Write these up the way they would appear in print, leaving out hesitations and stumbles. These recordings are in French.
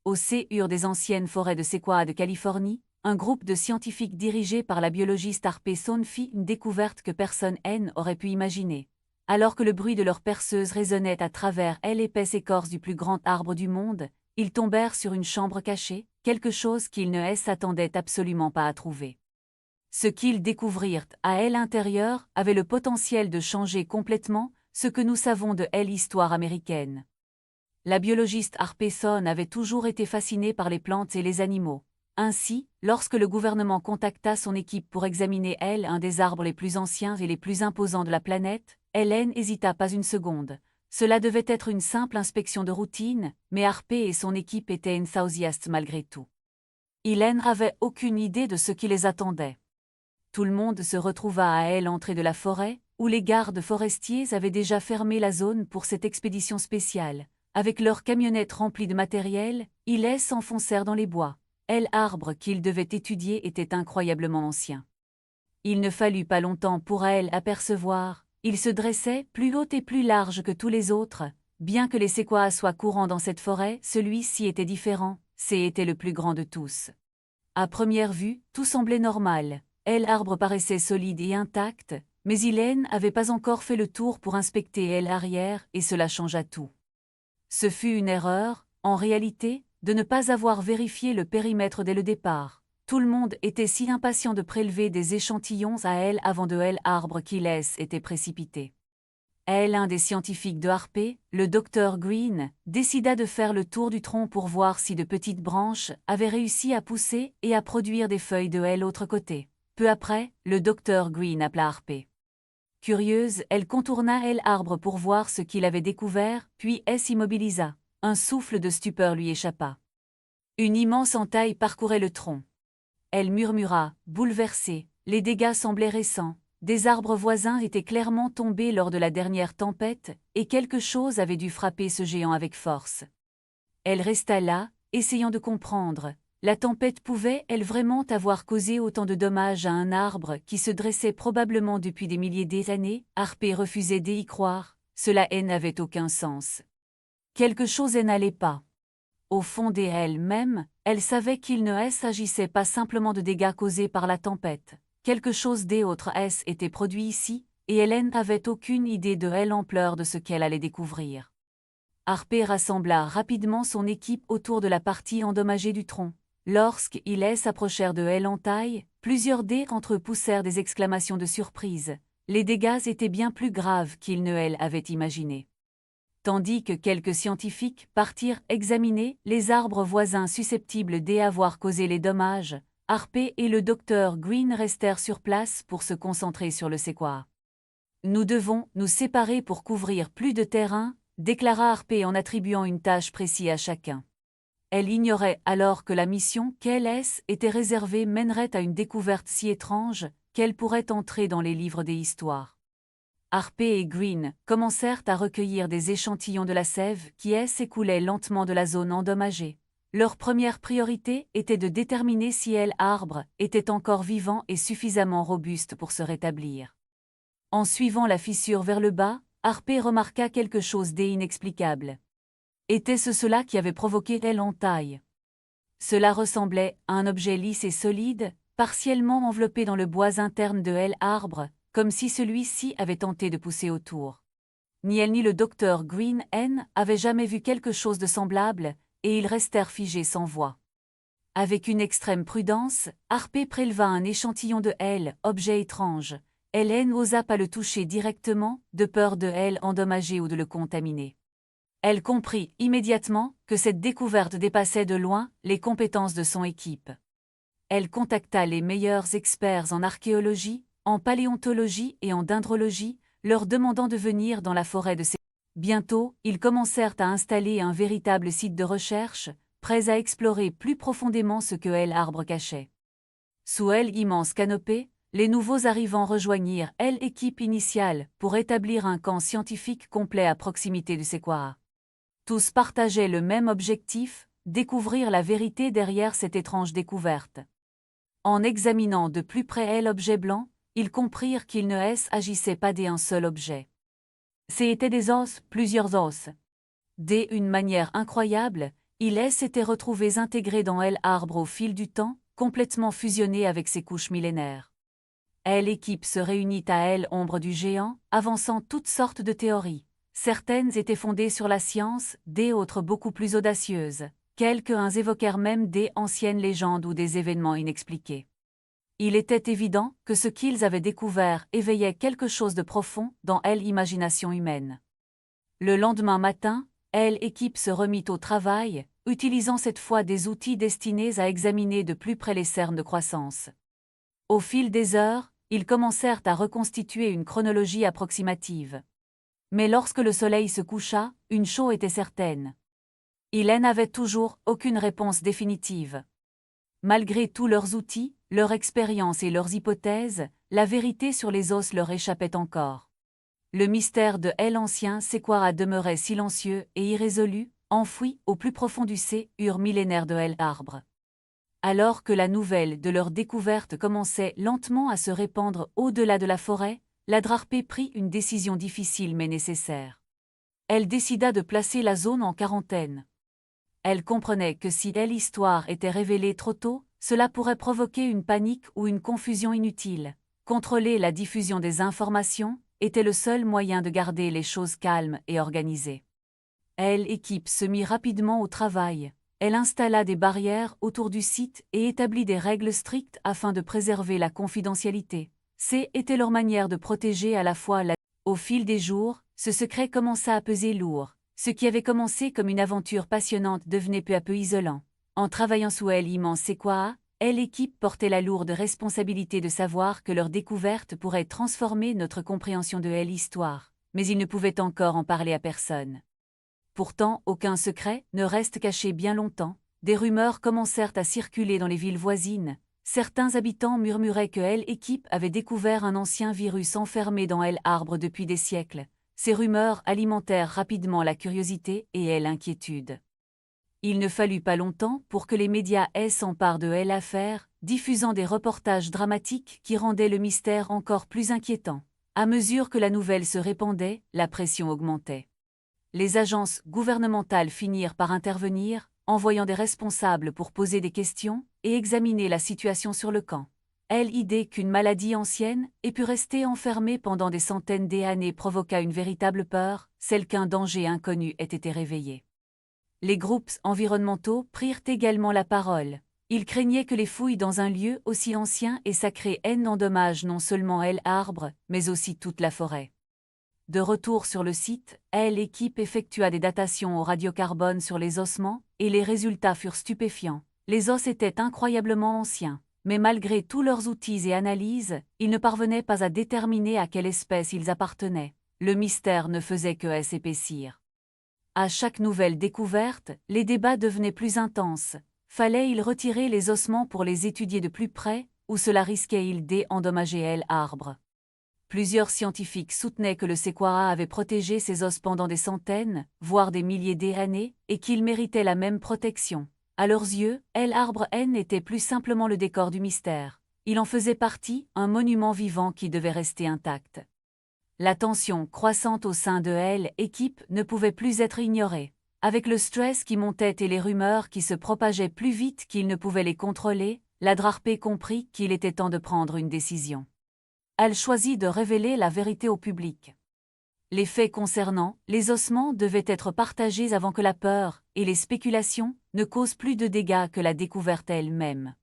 Au CUR des anciennes forêts de Sequoia de Californie, un groupe de scientifiques dirigé par la biologiste Harpey Sohn fit une découverte que personne n'aurait pu imaginer. Alors que le bruit de leur perceuse résonnait à travers l'épaisse écorce du plus grand arbre du monde, ils tombèrent sur une chambre cachée, quelque chose qu'ils ne s'attendaient absolument pas à trouver. Ce qu'ils découvrirent à l'intérieur avait le potentiel de changer complètement ce que nous savons de l'histoire américaine. La biologiste Harpey Sohn avait toujours été fascinée par les plantes et les animaux. Ainsi, lorsque le gouvernement contacta son équipe pour examiner un des arbres les plus anciens et les plus imposants de la planète, elle n'hésita pas une seconde. Cela devait être une simple inspection de routine, mais Harpey et son équipe étaient enthousiastes malgré tout. Ils n'avaient aucune idée de ce qui les attendait. Tout le monde se retrouva à l'entrée de la forêt, où les gardes forestiers avaient déjà fermé la zone pour cette expédition spéciale. Avec leurs camionnettes remplies de matériel, ils s'enfoncèrent dans les bois. L'arbre qu'ils devaient étudier était incroyablement ancien. Il ne fallut pas longtemps pour apercevoir. Il se dressait, plus haut et plus large que tous les autres. Bien que les séquoias soient courants dans cette forêt, celui-ci était différent, c'était le plus grand de tous. À première vue, tout semblait normal. L'arbre paraissait solide et intact, mais Hélène n'avait pas encore fait le tour pour inspecter l'arrière, et cela changea tout. Ce fut une erreur, en réalité, de ne pas avoir vérifié le périmètre dès le départ. Tout le monde était si impatient de prélever des échantillons à avant de l'arbre qu'il était précipité. L'un des scientifiques de Harpey, le Dr Green, décida de faire le tour du tronc pour voir si de petites branches avaient réussi à pousser et à produire des feuilles de l'autre côté. Peu après, le Dr Green appela Harpey. Curieuse, elle contourna l'arbre pour voir ce qu'il avait découvert, puis s'immobilisa. Un souffle de stupeur lui échappa. Une immense entaille parcourait le tronc. Elle murmura, bouleversée, les dégâts semblaient récents. Des arbres voisins étaient clairement tombés lors de la dernière tempête, et quelque chose avait dû frapper ce géant avec force. Elle resta là, essayant de comprendre. La tempête pouvait-elle vraiment avoir causé autant de dommages à un arbre qui se dressait probablement depuis des milliers d'années? Harpey refusait d'y croire, cela n'avait aucun sens. Quelque chose n'allait pas. Au fond d'elle-même, elle savait qu'il ne s'agissait pas simplement de dégâts causés par la tempête. Quelque chose d'autre était produit ici, et elle n'avait aucune idée de l'ampleur de ce qu'elle allait découvrir. Harpey rassembla rapidement son équipe autour de la partie endommagée du tronc. Lorsqu'ils s'approchèrent de l'entaille, plusieurs d'entre eux poussèrent des exclamations de surprise. Les dégâts étaient bien plus graves qu'ils ne l'avaient imaginé. Tandis que quelques scientifiques partirent examiner les arbres voisins susceptibles d'avoir causé les dommages, Harpey et le Dr Green restèrent sur place pour se concentrer sur le séquoia. Nous devons nous séparer pour couvrir plus de terrain, déclara Harpey en attribuant une tâche précise à chacun. Elle ignorait alors que la mission qu'elle était réservée mènerait à une découverte si étrange qu'elle pourrait entrer dans les livres des histoires. Harpey et Green commencèrent à recueillir des échantillons de la sève qui s'écoulait lentement de la zone endommagée. Leur première priorité était de déterminer si l'arbre était encore vivant et suffisamment robuste pour se rétablir. En suivant la fissure vers le bas, Harpey remarqua quelque chose d'inexplicable. Était-ce cela qui avait provoqué l'entaille? Cela ressemblait à un objet lisse et solide, partiellement enveloppé dans le bois interne de l'arbre, comme si celui-ci avait tenté de pousser autour. Ni elle ni le Dr Green avaient jamais vu quelque chose de semblable, et ils restèrent figés sans voix. Avec une extrême prudence, Harpey préleva un échantillon de objet étrange. Elle n'osa pas le toucher directement, de peur de endommager ou de le contaminer. Elle comprit immédiatement que cette découverte dépassait de loin les compétences de son équipe. Elle contacta les meilleurs experts en archéologie, en paléontologie et en dendrologie, leur demandant de venir dans la forêt de ces. Bientôt, ils commencèrent à installer un véritable site de recherche, prêts à explorer plus profondément ce que l'arbre cachait. Sous l'immense canopée, les nouveaux arrivants rejoignirent l'équipe initiale pour établir un camp scientifique complet à proximité du séquoia. Tous partageaient le même objectif, découvrir la vérité derrière cette étrange découverte. En examinant de plus près l'objet blanc, ils comprirent qu'il ne s'agissait pas d'un seul objet. C'étaient des os, plusieurs os. D'une manière incroyable, Ils s'étaient retrouvés intégrés dans L-Arbre au fil du temps, complètement fusionnés avec ses couches millénaires. L'équipe se réunit à L-Ombre du géant, avançant toutes sortes de théories. Certaines étaient fondées sur la science, d'autres beaucoup plus audacieuses. Quelques-uns évoquèrent même des anciennes légendes ou des événements inexpliqués. Il était évident que ce qu'ils avaient découvert éveillait quelque chose de profond dans l'imagination humaine. Le lendemain matin, l'équipe se remit au travail, utilisant cette fois des outils destinés à examiner de plus près les cernes de croissance. Au fil des heures, ils commencèrent à reconstituer une chronologie approximative. Mais lorsque le soleil se coucha, une chose était certaine. Ils n'avaient toujours aucune réponse définitive. Malgré tous leurs outils, leur expérience et leurs hypothèses, la vérité sur les os leur échappait encore. Le mystère de l'ancien Sequoia demeurait silencieux et irrésolu, enfoui au plus profond du C-ur millénaire de L-Arbre. Alors que la nouvelle de leur découverte commençait lentement à se répandre au-delà de la forêt, la Drarpé prit une décision difficile mais nécessaire. Elle décida de placer la zone en quarantaine. Elle comprenait que si l'histoire était révélée trop tôt, cela pourrait provoquer une panique ou une confusion inutile. Contrôler la diffusion des informations était le seul moyen de garder les choses calmes et organisées. L'équipe se mit rapidement au travail. Elle installa des barrières autour du site et établit des règles strictes afin de préserver la confidentialité. C'était leur manière de protéger à la fois la... Au fil des jours, ce secret commença à peser lourd. Ce qui avait commencé comme une aventure passionnante devenait peu à peu isolant. En travaillant sous l'immense Sequoia, l'équipe portait la lourde responsabilité de savoir que leur découverte pourrait transformer notre compréhension de l'histoire, mais ils ne pouvaient encore en parler à personne. Pourtant, aucun secret ne reste caché bien longtemps. Des rumeurs commencèrent à circuler dans les villes voisines. Certains habitants murmuraient que l'équipe avait découvert un ancien virus enfermé dans L-Arbre depuis des siècles. Ces rumeurs alimentèrent rapidement la curiosité et l'inquiétude. Il ne fallut pas longtemps pour que les médias s'emparent de l'affaire, diffusant des reportages dramatiques qui rendaient le mystère encore plus inquiétant. À mesure que la nouvelle se répandait, la pression augmentait. Les agences gouvernementales finirent par intervenir, envoyant des responsables pour poser des questions et examiner la situation sur le camp. L'idée qu'une maladie ancienne ait pu rester enfermée pendant des centaines d'années provoqua une véritable peur, celle qu'un danger inconnu ait été réveillé. Les groupes environnementaux prirent également la parole. Ils craignaient que les fouilles dans un lieu aussi ancien et sacré endommagent non seulement L-Arbre, mais aussi toute la forêt. De retour sur le site, l'équipe effectua des datations au radiocarbone sur les ossements, et les résultats furent stupéfiants. Les os étaient incroyablement anciens. Mais malgré tous leurs outils et analyses, ils ne parvenaient pas à déterminer à quelle espèce ils appartenaient. Le mystère ne faisait que s'épaissir. À chaque nouvelle découverte, les débats devenaient plus intenses. Fallait-il retirer les ossements pour les étudier de plus près, ou cela risquait-il d'endommager l'arbre? Plusieurs scientifiques soutenaient que le Sequoia avait protégé ses os pendant des centaines, voire des milliers d'années, et qu'il méritait la même protection. À leurs yeux, l'arbre était plus simplement le décor du mystère. Il en faisait partie, un monument vivant qui devait rester intact. La tension croissante au sein de l'équipe ne pouvait plus être ignorée. Avec le stress qui montait et les rumeurs qui se propageaient plus vite qu'ils ne pouvaient les contrôler, la Drarpé comprit qu'il était temps de prendre une décision. Elle choisit de révéler la vérité au public. Les faits concernant les ossements devaient être partagés avant que la peur et les spéculations ne causent plus de dégâts que la découverte elle-même.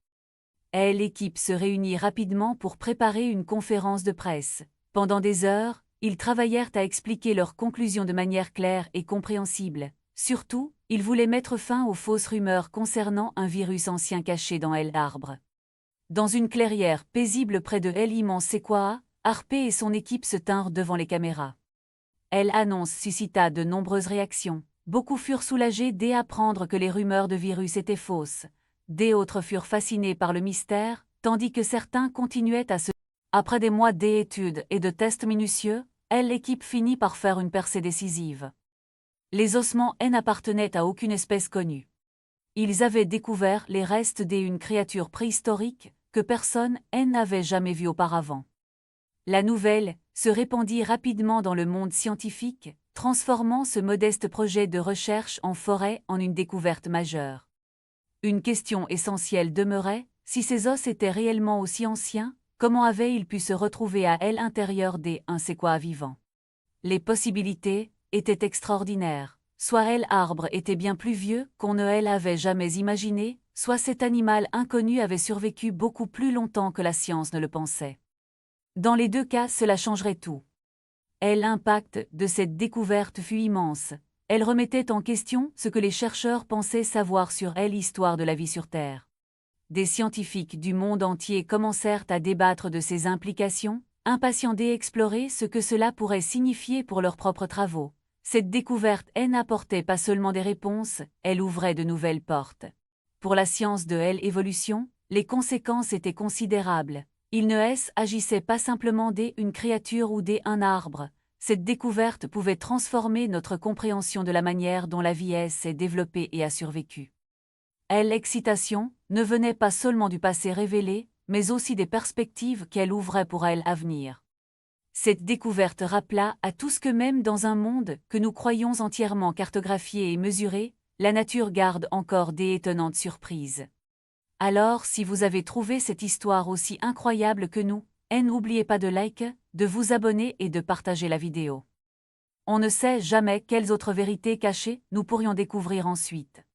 L'équipe se réunit rapidement pour préparer une conférence de presse. Pendant des heures, ils travaillèrent à expliquer leurs conclusions de manière claire et compréhensible. Surtout, ils voulaient mettre fin aux fausses rumeurs concernant un virus ancien caché dans L-Arbre. Dans une clairière paisible près de l'immense Sequoia, Harpé et son équipe se tinrent devant les caméras. L'annonce suscita de nombreuses réactions. Beaucoup furent soulagés d'apprendre que les rumeurs de virus étaient fausses. D'autres furent fascinés par le mystère, tandis que certains continuaient à se... Après des mois d'études et de tests minutieux, l'équipe finit par faire une percée décisive. Les ossements n'appartenaient à aucune espèce connue. Ils avaient découvert les restes d'une créature préhistorique que personne n'avait jamais vue auparavant. La nouvelle se répandit rapidement dans le monde scientifique, transformant ce modeste projet de recherche en forêt en une découverte majeure. Une question essentielle demeurait, si ces os étaient réellement aussi anciens, comment avaient-ils pu se retrouver à l'intérieur des séquoias vivants? Les possibilités étaient extraordinaires. Soit l'arbre était bien plus vieux qu'on ne l'avait jamais imaginé, soit cet animal inconnu avait survécu beaucoup plus longtemps que la science ne le pensait. Dans les deux cas, cela changerait tout. L'impact de cette découverte fut immense. Elle remettait en question ce que les chercheurs pensaient savoir sur l'histoire de la vie sur Terre. Des scientifiques du monde entier commencèrent à débattre de ces implications, impatients d'explorer ce que cela pourrait signifier pour leurs propres travaux. Cette découverte n'apportait pas seulement des réponses, elle ouvrait de nouvelles portes. Pour la science de l'évolution, les conséquences étaient considérables. Il ne s'agissait pas simplement d'une créature ou d'un arbre. Cette découverte pouvait transformer notre compréhension de la manière dont la vie s'est développée et a survécu. L'excitation ne venait pas seulement du passé révélé, mais aussi des perspectives qu'elle ouvrait pour l'avenir. Cette découverte rappela à tous que même dans un monde que nous croyons entièrement cartographié et mesuré, la nature garde encore des étonnantes surprises. Alors, si vous avez trouvé cette histoire aussi incroyable que nous, n'oubliez pas de liker, de vous abonner et de partager la vidéo. On ne sait jamais quelles autres vérités cachées nous pourrions découvrir ensuite.